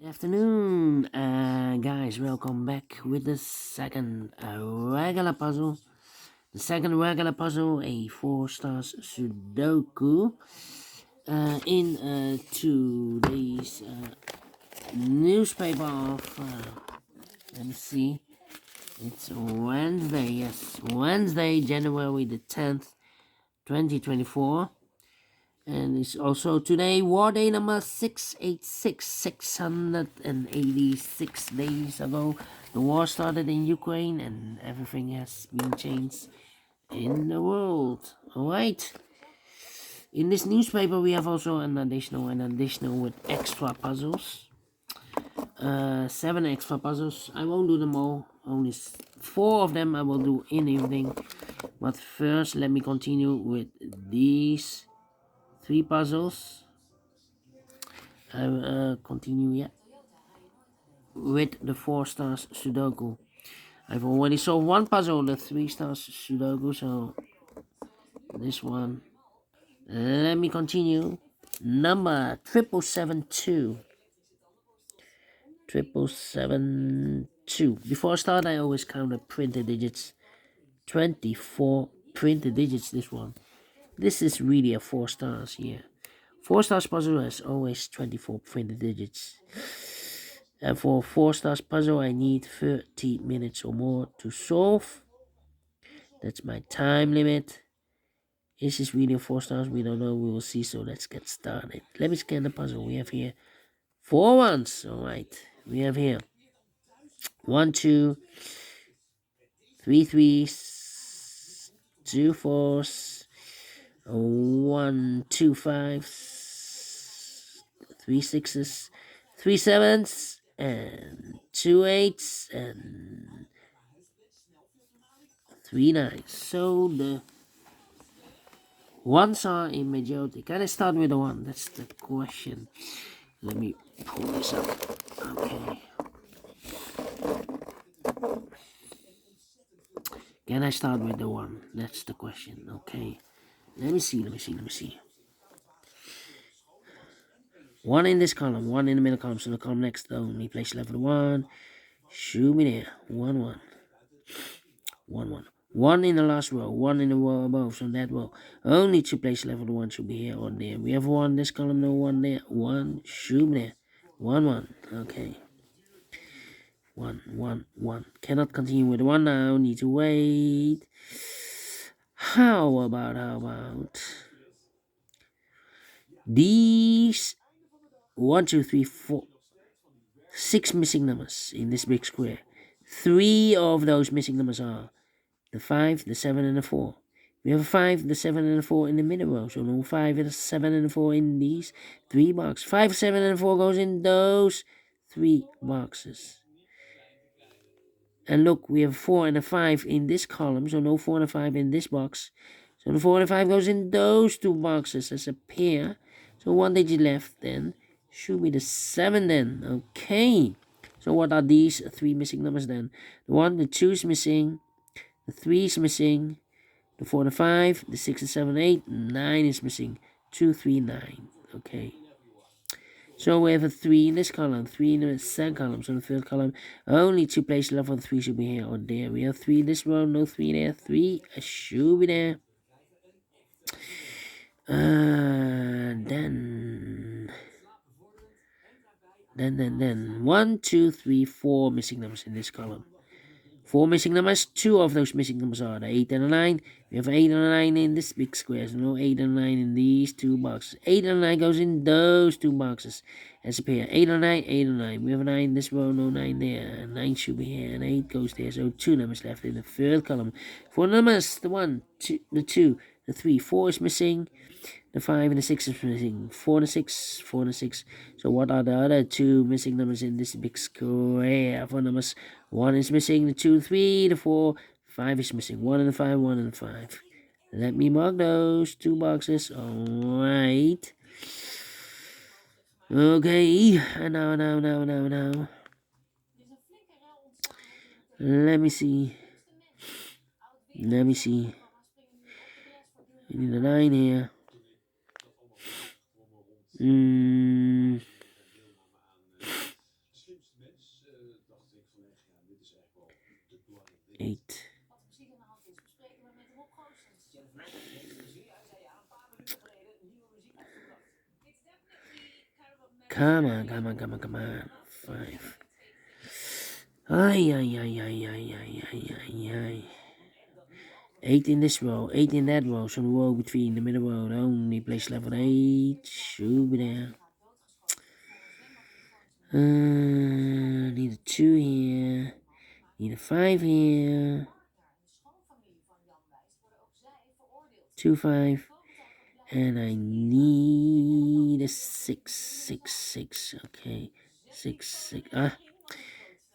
Afternoon, guys. Welcome back with the second regular puzzle. The second regular puzzle, a four stars Sudoku. In today's newspaper of, let me see, it's Wednesday. Yes, Wednesday, January the 10th, 2024. And it's also today war day number 686, 686 days ago. The war started in Ukraine and everything has been changed in the world. Alright. In this newspaper we have also an additional with extra puzzles. 7 extra puzzles. I won't do them all. Only 4 of them I will do in evening. But first let me continue with these 3 puzzles. I will continue with the 4 stars Sudoku. I've already solved one puzzle, the 3 stars Sudoku, so this one. Let me continue. Number 7772. 7772. Before I start, I always count the printed digits. 24 printed digits, this one. This is really a 4 stars here. 4 stars puzzle has always 24 printed digits. And for a 4 stars puzzle, I need 30 minutes or more to solve. That's my time limit. Is this really a 4 stars? We don't know. We will see. So let's get started. Let me scan the puzzle. We have here 4 ones. Alright. We have here 1, 2, 3 threes, 2 fours, 1, 2 fives, 3 sixes, 3 sevens, and 2 eights, and 3 nines. So the ones are in majority. Can I start with the 1? That's the question. Let me pull this up. Okay. Can I start with the 1? That's the question. Okay. Let me see. 1 in this column, 1 in the middle column. So the column next only place level 1. Shoot me there. 1, 1. 1, 1. 1 in the last row, 1 in the row above, so that row. Only 2 place level 1 should be here or there. We have 1 this column, no 1 there. 1, shoot me there. 1, 1. Okay. 1, 1, 1. Cannot continue with 1 now. Need to wait. How about these 1, 2, 3, 4, 6 missing numbers in this big square? 3 of those missing numbers are the 5, the 7, and the 4. We have a 5, the 7, and the 4 in the middle row. So no 5, the 7, and the 4 in these 3 boxes. 5, 7, and 4 goes in those 3 boxes. And look, we have 4 and a 5 in this column. So no 4 and a 5 in this box. So the 4 and a 5 goes in those 2 boxes as a pair. So 1 digit left then. Should be the 7 then. Okay. So what are these 3 missing numbers then? The 1, the 2 is missing. The 3 is missing. The 4, the 5, the 6, the 7, 8, 9 is missing. 2, 3, 9. Okay. So we have a 3 in this column, 3 in the second column. So the third column, only 2 places left for the 3 should be here or there. We have 3 in this row, no 3 there. 3 should be there. Then 1, 2, 3, 4 missing numbers in this column. 4 missing numbers. 2 of those missing numbers are the 8 and the 9. We have 8 and a 9 in this big square. So no 8 and 9 in these 2 boxes. 8 and 9 goes in those 2 boxes as a pair. 8 and 9, 8 and 9. We have a 9 in this row, no 9 there. 9 should be here and 8 goes there. So 2 numbers left in the third column. 4 numbers. The 1, 2, the 2, the 3. 4 is missing. The 5 and the 6 is missing. 4 and the 6, 4 and the 6. So what are the other 2 missing numbers in this big square? 4 numbers. 1 is missing. The 2, 3, the 4, 5 is missing. 1 and the 5, 1 and the 5. Let me mark those 2 boxes. Alright. Okay. And now. Let me see. We need a 9 here. 8. Come on, come on, come on, come on. 5. Ay, ay, ay, ay, ay, ay, ay, ay, ay. 8 in this row, 8 in that row. So the row between the middle row, only place level 8. Should be there. Need a 2 here. Need a 5 here. 2, 5. And I need a 6, 6, 6. Okay. 6, 6.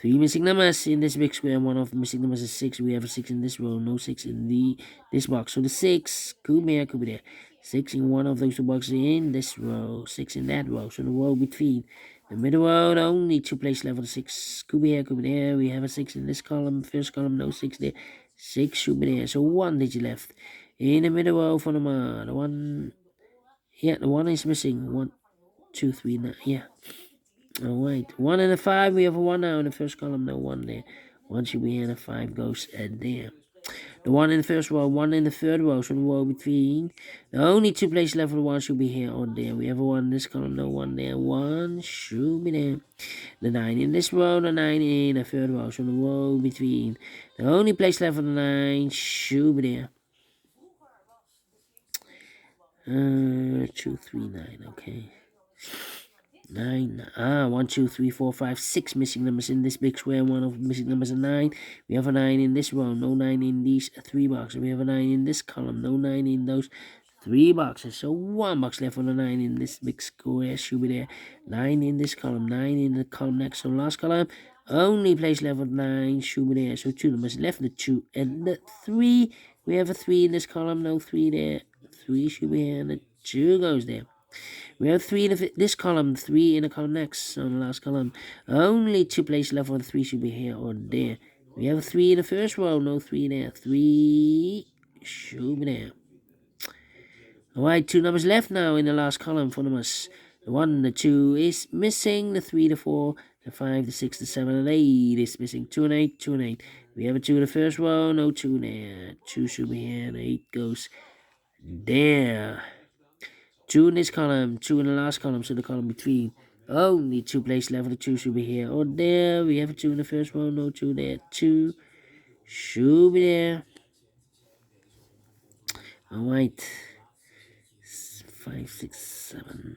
3 missing numbers in this big square. One of the missing numbers is 6. We have a 6 in this row. No 6 in this box. So the 6 could be there. 6 in one of those two boxes in this row. 6 in that row. So the row between the middle row, only 2 place level 6. Could be there. We have a 6 in this column. First column, no 6 there. 6 should be there. So 1 digit left. In the middle row for the one. Yeah, the 1 is missing. 1, 2, 3. Yeah. Alright, 1 and a 5. We have a 1 now in the first column. No 1 there. 1 should be here, and a 5 goes there. The 1 in the first row, 1 in the third row. So the row between. The only 2 places left for the 1 should be here or there. We have a 1 in this column. No 1 there. 1 should be there. The 9 in this row. The 9 in the third row. So the row between. The only place left for the 9 should be there. 2, 3, 9. Okay. 9. 1, 2, 3, 4, 5, 6 missing numbers in this big square. One of the missing numbers is 9. We have a 9 in this row. No 9 in these 3 boxes. We have a 9 in this column. No 9 in those 3 boxes. So 1 box left for the 9 in this big square. Should be there. 9 in this column. 9 in the column next. So last column. Only place left for 9 should be there. So 2 numbers left. The 2 and the 3. We have a 3 in this column. No 3 there. 3 should be here. And the 2 goes there. We have 3 in this column, 3 in the column next, on the last column. Only 2 places left for the 3 should be here or there. We have 3 in the first row, no 3 there. 3 should be there. Alright, 2 numbers left now in the last column for numbers. The 1, the 2 is missing, the 3, the 4, the 5, the 6, the 7, and 8 is missing. 2 and 8, 2 and 8. We have a 2 in the first row, no 2 there. 2 should be here, and 8 goes there. 2 in this column, 2 in the last column, so the column between. Only 2 places left, the 2 should be here or there. We have a 2 in the first row, no 2 there. 2 should be there. Alright. 5, 6, 7.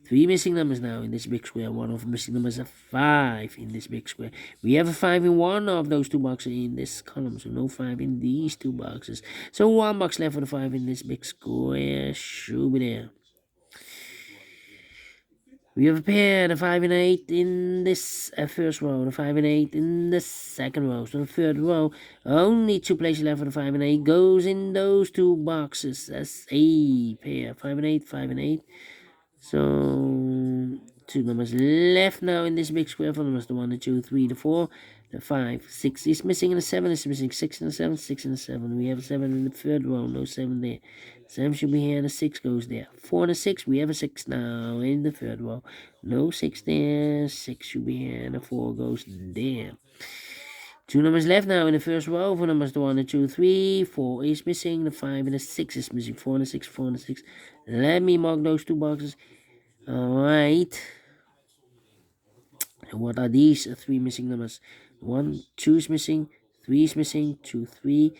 3 missing numbers now in this big square. One of the missing numbers is 5 in this big square. We have a 5 in one of those 2 boxes in this column, so no 5 in these 2 boxes. So 1 box left for the 5 in this big square. Should be there. We have a pair, the 5 and 8 in this first row, the 5 and 8 in the second row. So the third row, only 2 places left for the 5 and 8 goes in those 2 boxes. That's a pair, 5 and 8, 5 and 8. So 2 numbers left now in this big square for numbers, the 1, the 2, 3, the 4, the 5, 6 is missing, and the 7 is missing. 6 and the 7, 6 and the 7. We have a 7 in the third row, no 7 there. 7 should be here, and the 6 goes there. 4 and a 6, we have a 6 now in the third row. No 6 there. 6 should be here, and the 4 goes there. 2 numbers left now in the first row for numbers the 1, the 2, 3. 4 is missing, the 5 and the 6 is missing. 4 and the 6, 4 and the 6. Let me mark those 2 boxes. Alright. What are these 3 missing numbers? 1, 2 is missing, 3 is missing, 2, 3,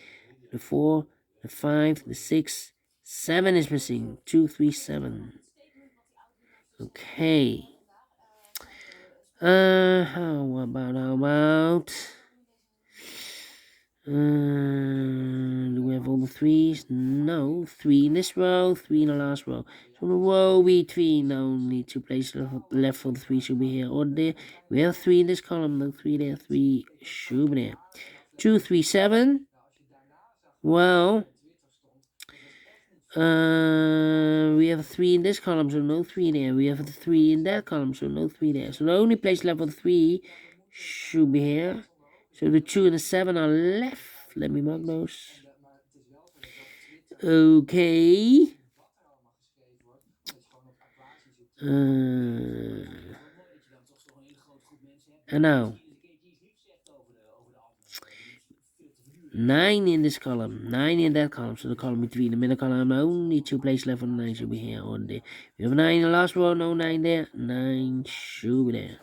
the 4, the 5, the 6, 7 is missing, 2, 3, 7. Okay. How about do we have all the 3s? No, 3 in this row, 3 in the last row. So the row between, only 2 places left for the 3 should be here or there. We have 3 in this column, no 3 there, 3 should be there. 2, 3, 7. Well, we have a 3 in this column, so no 3 there. We have a 3 in that column, so no 3 there. So the only place left for the 3 should be here. So the 2 and the 7 are left. Let me mark those. Okay. And now 9 in this column, 9 in that column, so the column between the middle column, only 2 places left on the 9 should be here on there. We have 9 in the last row, no 9 there, 9 should be there.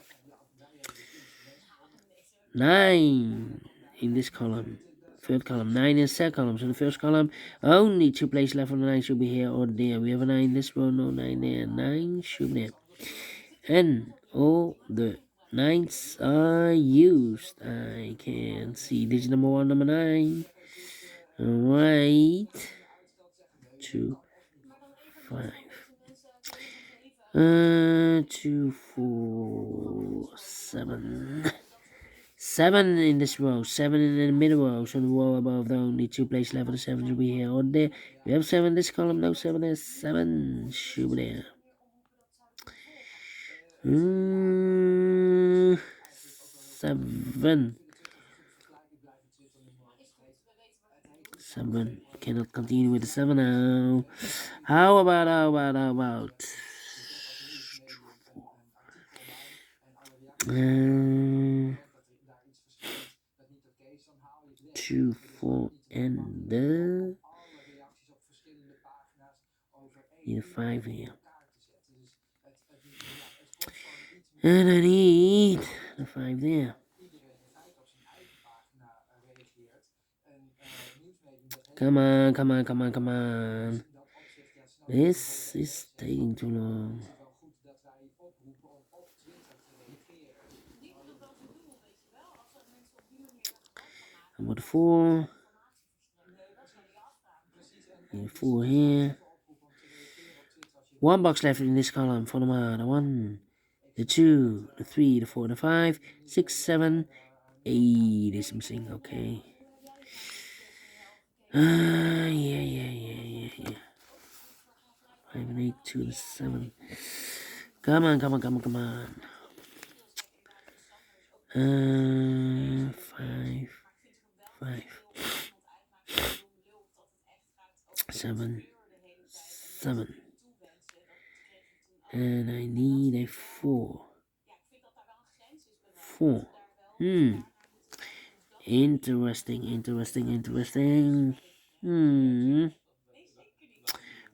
9 in this column, third column, 9 in the second column, so the first column, only 2 places left on the 9 should be here or there. We have a 9 in this row, no 9 there, 9 should be there. And all the 9s are used. I can see digit number 1, number 9. Right. 2, 5. 2, 4, 7. 7 in this row, 7 in the middle row, so the row above the only 2 places left for the 7 should be here or there. We have 7 in this column, no 7 there, 7 should be there. 7. 7. Cannot continue with the 7 now. How about 2, 4, and the 5 here. And I need the 5 there. Come on. This is taking too long. Number 4. 4 here. 1 box left in this column for the 1, the 2, the 3, the 4, the 5, 6, 7, 8 is missing. Okay. Yeah. 5 and 8, 2 and 7. Come on. 5. 7. And I need a 4. 4. Interesting.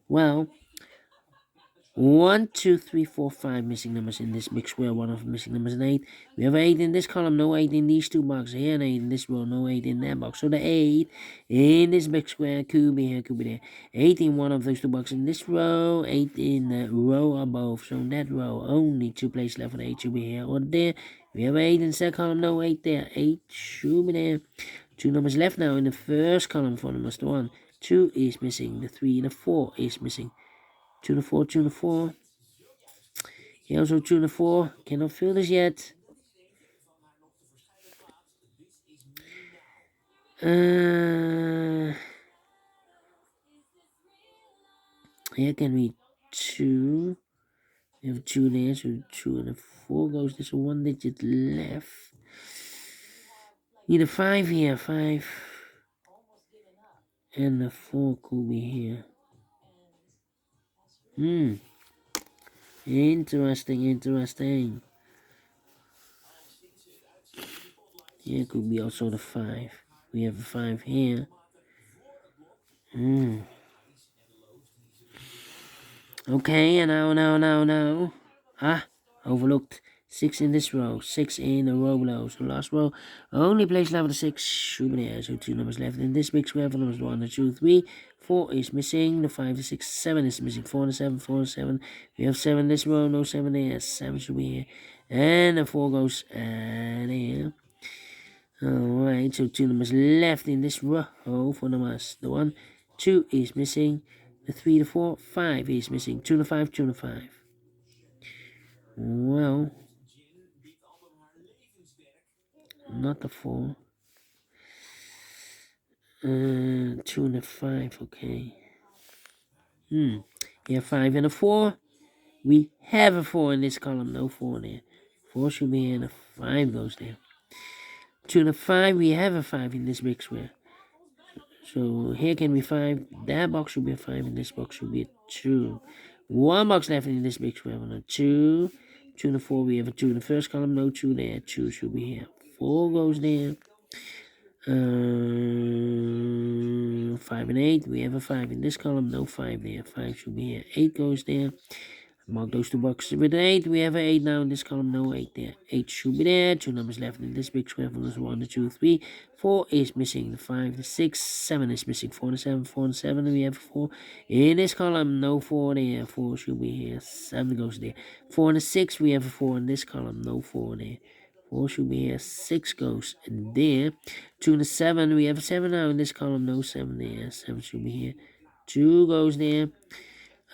Well, 1, 2, 3, 4, 5 missing numbers in this big square. One of the missing numbers is 8. We have 8 in this column, no 8 in these 2 boxes. Here and 8 in this row, no 8 in that box. So the 8 in this big square could be here, could be there. 8 in one of those 2 boxes in this row, 8 in the row above. So in that row, only 2 places left for the 8 should be here or there. We have 8 in the second column, no 8 there. 8 should be there. 2 numbers left now in the first column for numbers. The 1, 2 is missing. The 3 and the 4 is missing. 2 and 4, 2 and 4. Here also 2 and 4. Cannot fill this yet. Here can be 2. We have 2 there, so 2 and 4 goes. There's 1 digit left. Need a 5 here, 5. And the 4 could be here. Interesting. Here could be also the 5. We have a 5 here. Okay, and now. Overlooked. 6 in this row. 6 in the row below. So last row. Only place left the 6 should be there. So 2 numbers left in this big square. For numbers 1, 2, 3. 4 is missing. The 5, the 6, 7 is missing. 4 and 7, 4 and 7. We have 7 in this row. No 7 there. 7 should be here. And the 4 goes there. Alright, so 2 numbers left in this row for numbers. The 1, 2 is missing. The 3, the 4, 5 is missing. 2 and the 5, 2 and the 5. Well, not the 4. 2 and a 5, okay. We have 5 and a 4. We have a 4 in this column, no 4 there. 4 should be here and a 5 goes there. 2 and a 5, we have a 5 in this big square. So here can be 5. That box should be a 5 and this box should be a 2. 1 box left in this big square. 1 and 2. 2 and a 4, we have a 2 in the first column, no 2 there, 2 should be here. 4 goes there. 5 and 8, we have a 5 in this column, no 5 there, 5 should be here. 8 goes there. Mark those two boxes with an 8. We have an 8 now in this column, no 8 there. 8 should be there. 2 numbers left in this big square from this 1, the 2, 3. 4 is missing, the 5, the 6. 7 is missing, 4 and 7. 4 and 7, we have 4 in this column, no 4 there. 4 should be here. 7 goes there. 4 and a 6, we have a 4 in this column, no 4 there. 4 should be here. 6 goes there. 2 and a 7, we have a 7 now in this column, no 7 there. 7 should be here. 2 goes there.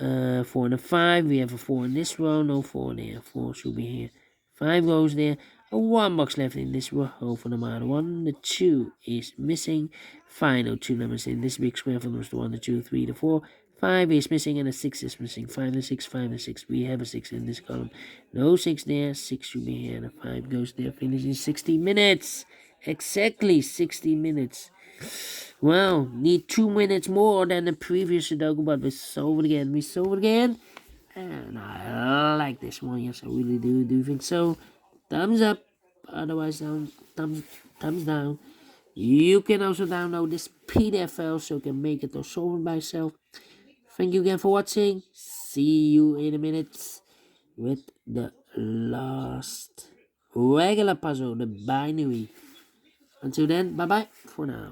4 and a 5, we have a 4 in this row, no 4 there, 4 should be here. 5 goes there, a 1 box left in this row for the minor 1, the 2 is missing. Final 2 numbers in this big square for the 1, the 2, 3, the 4. 5 is missing and a 6 is missing. 5 and 6, 5 and 6. We have a 6 in this column. No 6 there. 6 should be here. And a 5 goes there. Finish in 60 minutes. Exactly 60 minutes. Well, need 2 minutes more than the previous Sudoku, but we solve it again. We solve it again. And I like this one. Yes, I really do think so. Thumbs up. Otherwise, thumbs down. You can also download this PDF file so you can make it or solve it by yourself. Thank you again for watching. See you in a minute with the last regular puzzle, the binary. Until then, bye-bye for now.